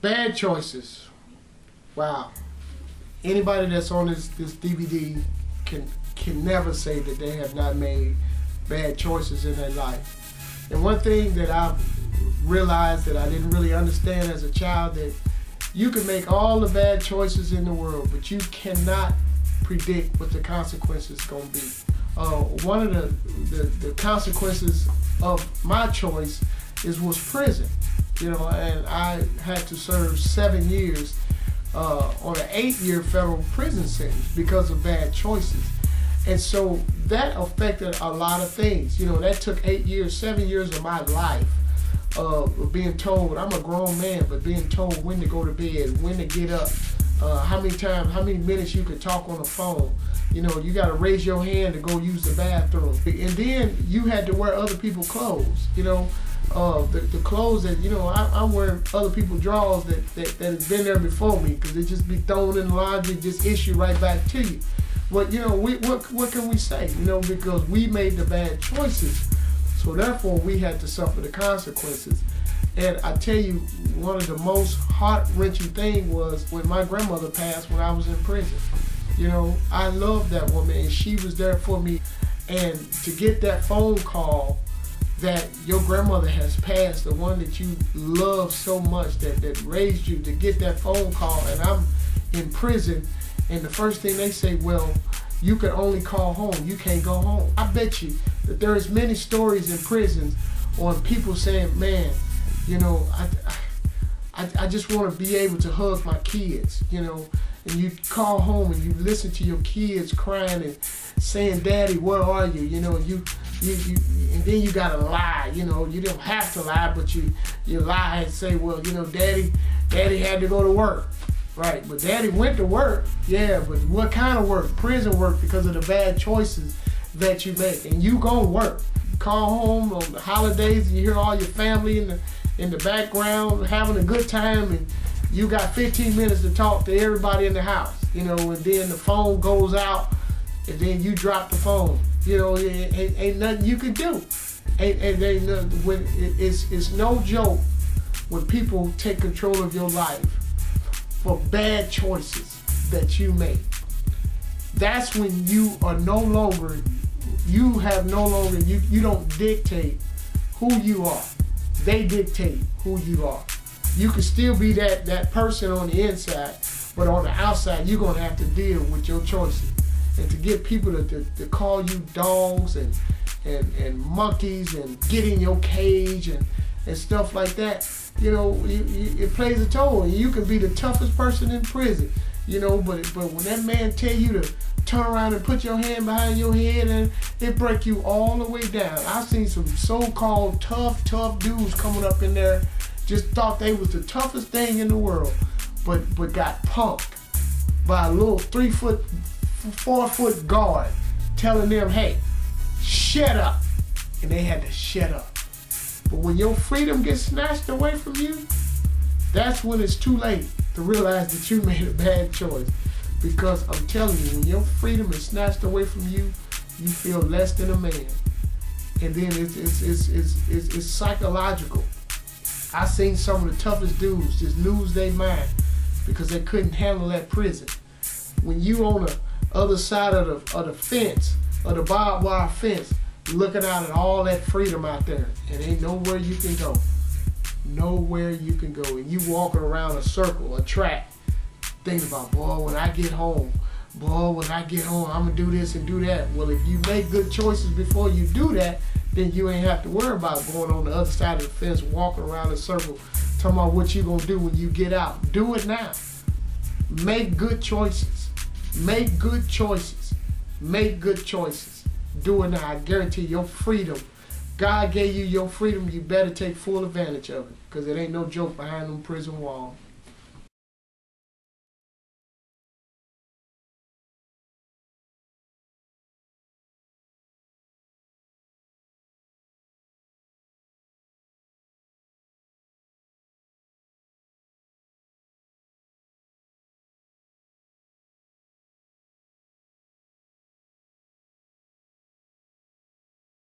Bad choices. Wow. Anybody that's on this DVD can never say that they have not made bad choices in their life. And one thing that I've realized that I didn't really understand as a child, that you can make all the bad choices in the world, but you cannot predict what the consequences is going to be. One of the consequences of my choice was prison. You know, and I had to serve 7 years on an 8-year federal prison sentence because of bad choices. And so that affected a lot of things. You know, that took 7 years of my life of being told, I'm a grown man, but being told when to go to bed, when to get up, how many minutes you could talk on the phone. You know, you got to raise your hand to go use the bathroom. And then you had to wear other people's clothes, you know. The clothes that, you know, I'm wearing other people's drawers that have been there before me, because they just be thrown in the laundry, just issue right back to you. But, you know, what can we say? You know, because we made the bad choices, so therefore we had to suffer the consequences. And I tell you, one of the most heart-wrenching things was when my grandmother passed when I was in prison. You know, I loved that woman, and she was there for me. And to get that phone call that your grandmother has passed, the one that you love so much, that raised you, to get that phone call, and I'm in prison, and the first thing they say, well, you can only call home, you can't go home. I bet you that there is many stories in prisons on people saying, man, you know, I just want to be able to hug my kids, you know. And you call home and you listen to your kids crying and saying, Daddy, where are you? You know, and then you gotta lie. You know, you don't have to lie, but you lie and say, well, you know, Daddy had to go to work. Right, but Daddy went to work. Yeah, but what kind of work? Prison work, because of the bad choices that you make. And you gonna work. Call home on the holidays and you hear all your family in the background having a good time, and you got 15 minutes to talk to everybody in the house, you know, and then the phone goes out, and then you drop the phone. You know, ain't nothing you can do. It's no joke when people take control of your life for bad choices that you make. That's when you are no longer, you don't dictate who you are. They dictate who you are. You can still be that person on the inside, but on the outside, you're gonna have to deal with your choices. And to get people to call you dogs and monkeys and get in your cage and stuff like that, you know, it plays a toll. And you can be the toughest person in prison, you know, but when that man tell you to turn around and put your hand behind your head, and it break you all the way down. I've seen some so-called tough dudes coming up in there, just thought they was the toughest thing in the world, but got punked by a little 3-foot, 4-foot guard telling them, hey, shut up. And they had to shut up. But when your freedom gets snatched away from you, that's when it's too late to realize that you made a bad choice. Because I'm telling you, when your freedom is snatched away from you, you feel less than a man. And then it's psychological. I seen some of the toughest dudes just lose their mind because they couldn't handle that prison. When you on the other side of the fence, of the barbed wire fence, looking out at all that freedom out there, and ain't nowhere you can go. Nowhere you can go. And you walking around a circle, a track, thinking about, boy, when I get home, I'm gonna do this and do that. Well, if you make good choices before you do that, then you ain't have to worry about going on the other side of the fence, walking around a circle, talking about what you gonna do when you get out. Do it now. Make good choices. Make good choices. Make good choices. Do it now. I guarantee your freedom. God gave you your freedom. You better take full advantage of it, because it ain't no joke behind them prison walls.